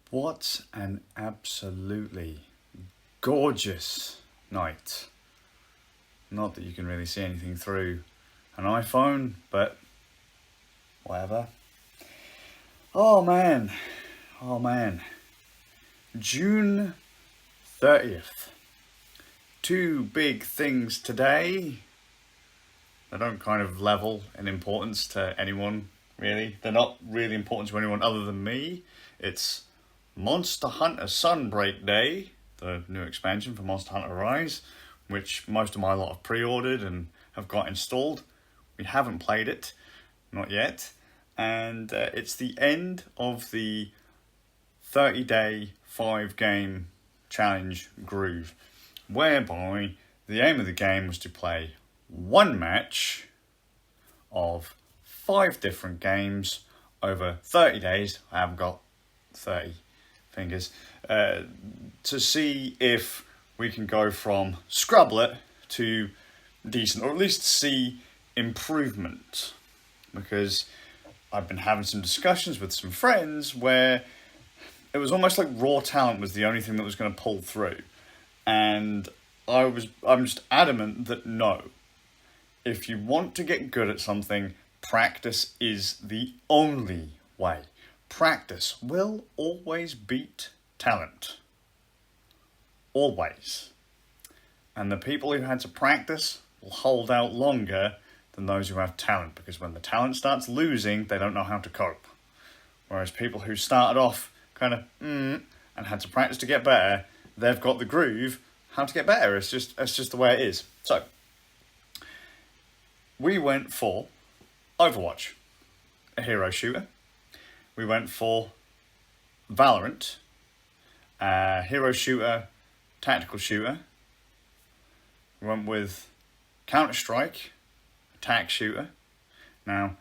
What an absolutely gorgeous night. Not that you can really see anything through an iPhone, but whatever. Oh man. June 30th. Two big things today. They don't kind of level in importance to anyone, really. They're not really important to anyone other than me. It's Monster Hunter Sunbreak Day, the new expansion for Monster Hunter Rise, which most of my lot have pre-ordered and have got installed. We haven't played it, not yet. And it's the end of the 30-day 5-game challenge groove, whereby the aim of the game was to play one match of 5 different games over 30 days. I haven't got 30 fingers. To see if we can go from scrublet to decent, or at least see improvement. Because I've been having some discussions with some friends where it was almost like raw talent was the only thing that was going to pull through. And I'm just adamant that no. If you want to get good at something, practice is the only way. Practice will always beat talent. Always. And the people who had to practice will hold out longer than those who have talent, because when the talent starts losing, they don't know how to cope. Whereas people who started off kind of and had to practice to get better, they've got the groove how to get better. It's just the way it is. So we went for Overwatch, a hero shooter. We went for Valorant, a hero shooter, tactical shooter. We went with Counter-Strike, attack shooter. Now,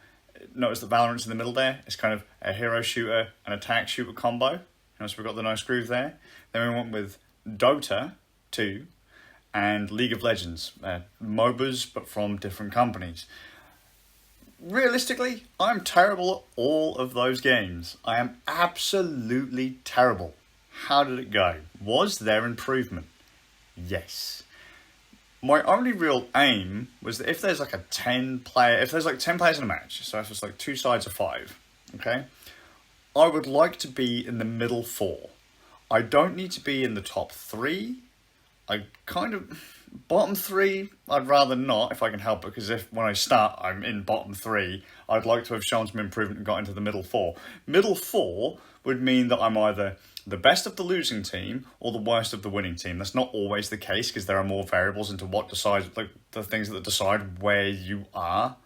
notice that Valorant's in the middle there. It's kind of a hero shooter and attack shooter combo. Notice we've got the nice groove there. Then we went with Dota 2 and League of Legends, MOBAs, but from different companies. Realistically, I'm terrible at all of those games. I am absolutely terrible. How did it go? Was there improvement? Yes. My only real aim was that if there's like 10 players in a match, so if it's like 2 sides of 5, okay, I would like to be in the middle 4. I don't need to be in the top 3. Bottom 3, I'd rather not if I can help it, because if when I start I'm in bottom 3, I'd like to have shown some improvement and got into the middle 4. Middle 4 would mean that I'm either the best of the losing team or the worst of the winning team. That's not always the case, because there are more variables into what decides, like the things that decide where you are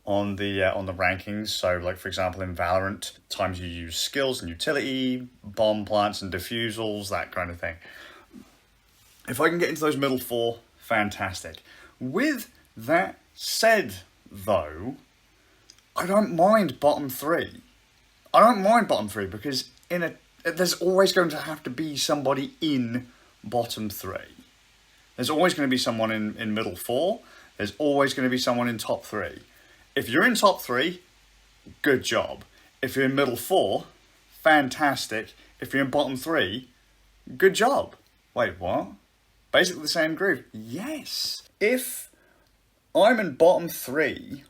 on the rankings. So, like for example, in Valorant, times you use skills and utility, bomb plants and diffusals, that kind of thing. If I can get into those middle 4, fantastic. With that said, though, I don't mind bottom 3. I don't mind bottom 3 because there's always going to have to be somebody in bottom 3. There's always going to be someone in middle 4. There's always going to be someone in top 3. If you're in top 3, good job. If you're in middle 4, fantastic. If you're in bottom 3, good job. Wait, what? Basically the same groove. Yes. If I'm in bottom 3,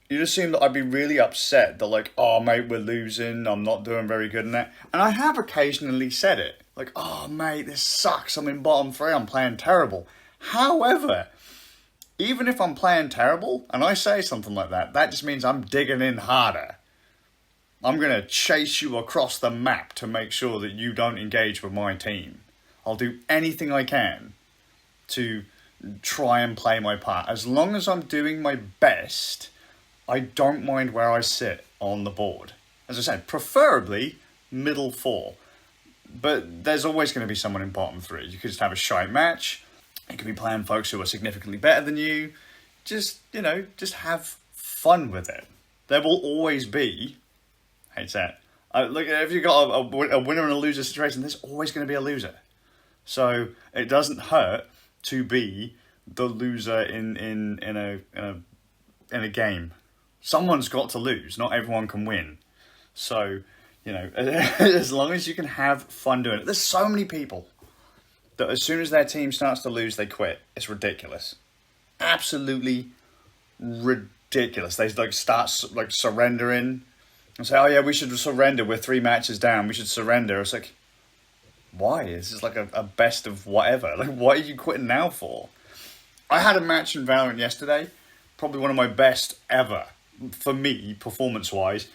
you'd assume that I'd be really upset that like, oh mate, we're losing, I'm not doing very good in that. And I have occasionally said it. Like, oh mate, this sucks, I'm in bottom 3, I'm playing terrible. However, even if I'm playing terrible and I say something like that, that just means I'm digging in harder. I'm going to chase you across the map to make sure that you don't engage with my team. I'll do anything I can to try and play my part. As long as I'm doing my best, I don't mind where I sit on the board. As I said, preferably middle 4. But there's always going to be someone in bottom 3. You could just have a shite match. You could be playing folks who are significantly better than you. Just have fun with it. There will always be, hate that. Look, if you've got a winner and a loser situation, there's always going to be a loser. So it doesn't hurt to be the loser in a game. Someone's got to lose. Not everyone can win. So You know, as long as you can have fun doing it. There's so many people that as soon as their team starts to lose, they quit. It's ridiculous. Absolutely ridiculous. They like start like surrendering and say, "Oh yeah, we should surrender. We're 3 matches down. We should surrender." It's like, why? This is like a best of whatever. Like, what are you quitting now for? I had a match in Valorant yesterday, probably one of my best ever for me, performance-wise.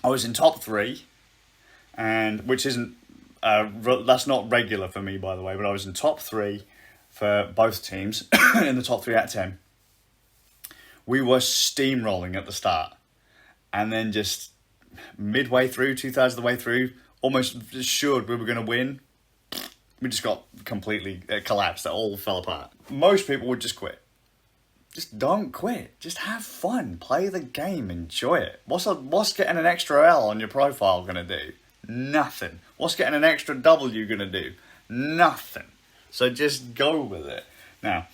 I was in top 3, and which isn't that's not regular for me, by the way. But I was in top 3 for both teams in the top 3 out of 10. We were steamrolling at the start, and then just midway through, 2/3 of the way through, almost assured we were going to win. We just got completely collapsed. It all fell apart. Most people would just quit. Just don't quit. Just have fun. Play the game. Enjoy it. What's getting an extra L on your profile going to do? Nothing. What's getting an extra W going to do? Nothing. So just go with it. Now,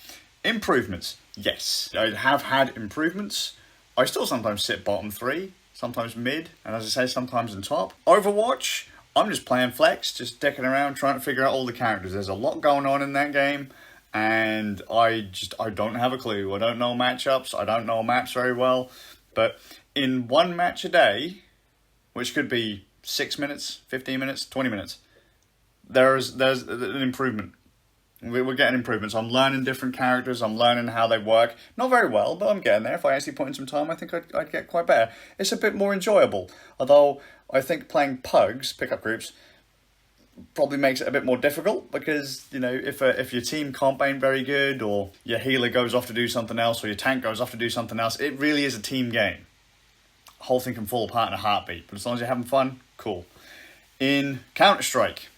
improvements. Yes, I have had improvements. I still sometimes sit bottom 3, sometimes mid, and as I say, sometimes in top. Overwatch, I'm just playing flex, just dicking around, trying to figure out all the characters. There's a lot going on in that game, and I don't have a clue. I don't know matchups, I don't know maps very well, but in 1 match a day, which could be 6 minutes, 15 minutes, 20 minutes, there's an improvement. We're getting improvements. I'm learning different characters. I'm learning how they work. Not very well, but I'm getting there. If I actually put in some time, I think I'd get quite better. It's a bit more enjoyable. Although I think playing pugs, pickup groups, probably makes it a bit more difficult because, you know, if your team comp ain't very good, or your healer goes off to do something else, or your tank goes off to do something else, it really is a team game. The whole thing can fall apart in a heartbeat. But as long as you're having fun, cool. In Counter-Strike,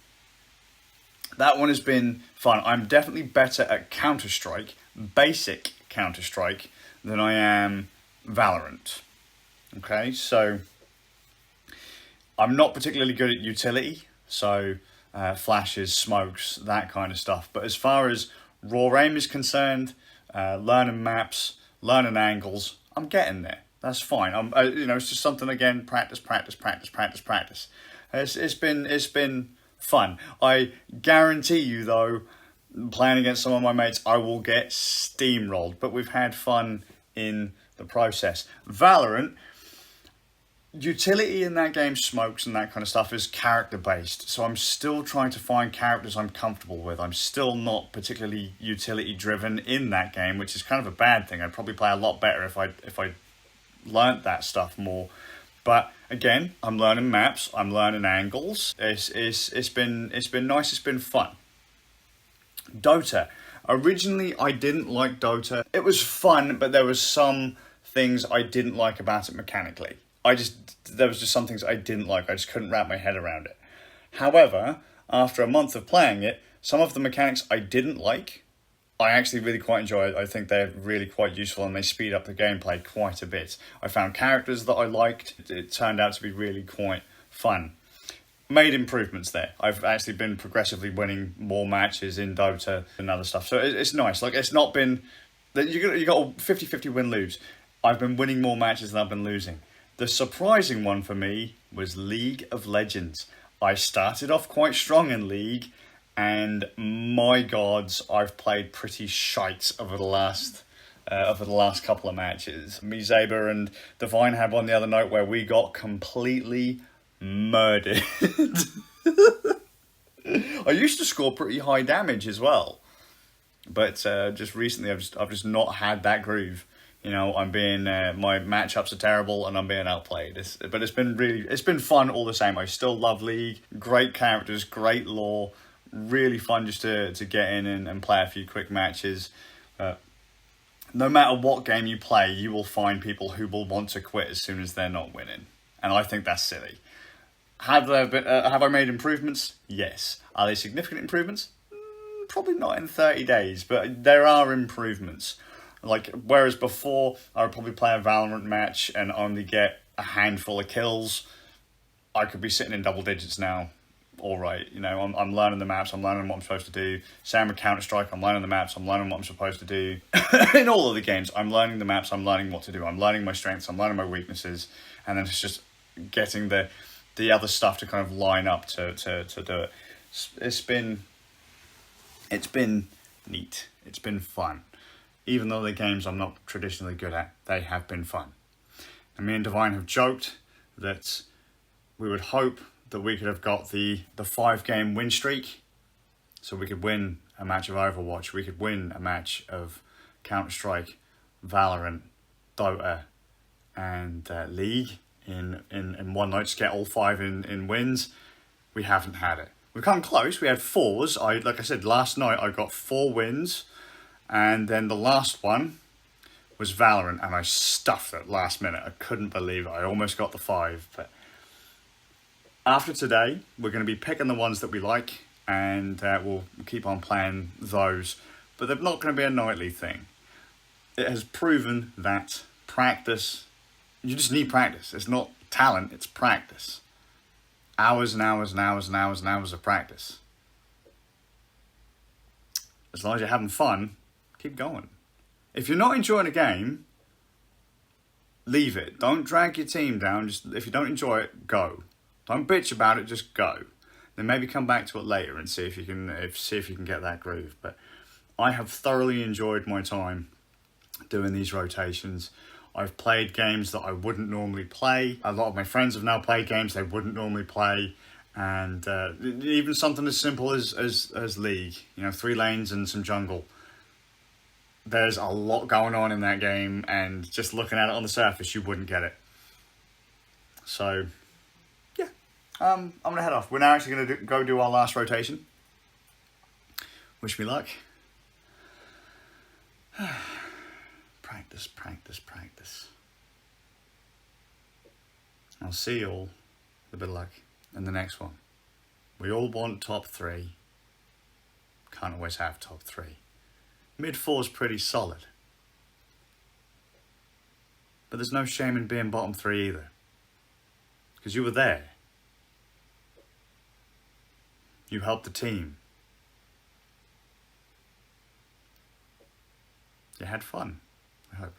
that one has been fun. I'm definitely better at Counter-Strike, basic Counter-Strike, than I am Valorant. Okay, so I'm not particularly good at utility, so flashes, smokes, that kind of stuff. But as far as raw aim is concerned, learning maps, learning angles, I'm getting there. That's fine. It's just something, again, practice. It's been fun. I guarantee you, though, playing against some of my mates, I will get steamrolled. But we've had fun in the process. Valorant, utility in that game, smokes and that kind of stuff, is character-based. So I'm still trying to find characters I'm comfortable with. I'm still not particularly utility-driven in that game, which is kind of a bad thing. I'd probably play a lot better if I learnt that stuff more. But again, I'm learning maps, I'm learning angles. It's been nice, it's been fun. Dota. Originally, I didn't like Dota. It was fun, but there was some things I didn't like about it mechanically. There was just some things I didn't like. I just couldn't wrap my head around it. However, after a month of playing it, some of the mechanics I didn't like, I actually really quite enjoy. I think they're really quite useful and they speed up the gameplay quite a bit. I found characters that I liked. It turned out to be really quite fun. Made improvements there. I've actually been progressively winning more matches in Dota and other stuff. So it's nice. Like, it's not been... You got a 50-50 win-lose. I've been winning more matches than I've been losing. The surprising one for me was League of Legends. I started off quite strong in League, and my gods, I've played pretty shite over the last couple of matches. Me, Zaber, and Divine had one the other night where we got completely murdered. I used to score pretty high damage as well, but just recently I've just not had that groove. You know, I'm being my matchups are terrible and I'm being outplayed. But it's been fun all the same. I still love League. Great characters, great lore. Really fun just to get in and play a few quick matches. No matter what game you play, you will find people who will want to quit as soon as they're not winning, and I think that's silly. Have I made improvements? Yes. Are they significant improvements? Probably not in 30 days, but there are improvements. Like, whereas before, I would probably play a Valorant match and only get a handful of kills, I could be sitting in double digits now. All right, you know, I'm learning the maps, I'm learning what I'm supposed to do. Same with Counter-Strike, I'm learning the maps, I'm learning what I'm supposed to do. In all of the games, I'm learning the maps, I'm learning what to do. I'm learning my strengths, I'm learning my weaknesses. And then it's just getting the the other stuff to kind of line up to do it. It's been neat. It's been fun. Even though the games I'm not traditionally good at, they have been fun. And me and Divine have joked that we would hope that we could have got the 5-game win streak, so we could win a match of Overwatch, we could win a match of Counter-Strike, Valorant, Dota, and League in one night, just get all 5 in wins. We haven't had it. We've come close. We had 4s. Like I said, last night I got 4 wins, and then the last one was Valorant, and I stuffed it last minute. I couldn't believe it. I almost got the 5, but after today, we're going to be picking the ones that we like, and we'll keep on playing those. But they're not going to be a nightly thing. It has proven that practice, you just need practice. It's not talent, it's practice. Hours and hours and hours and hours and hours of practice. As long as you're having fun, keep going. If you're not enjoying a game, leave it. Don't drag your team down. Just if you don't enjoy it, go. Don't bitch about it, just go. Then maybe come back to it later and see if you can get that groove. But I have thoroughly enjoyed my time doing these rotations. I've played games that I wouldn't normally play. A lot of my friends have now played games they wouldn't normally play. And even something as simple as League, 3 lanes and some jungle. There's a lot going on in that game, and just looking at it on the surface, you wouldn't get it. So, yeah, I'm going to head off. We're now actually going to go do our last rotation. Wish me luck. Practice, practice, practice. I'll see you all with a bit of luck in the next one. We all want top 3. Can't always have top 3. Mid 4's pretty solid. But there's no shame in being bottom 3 either. Because you were there. You helped the team. You had fun, I hope.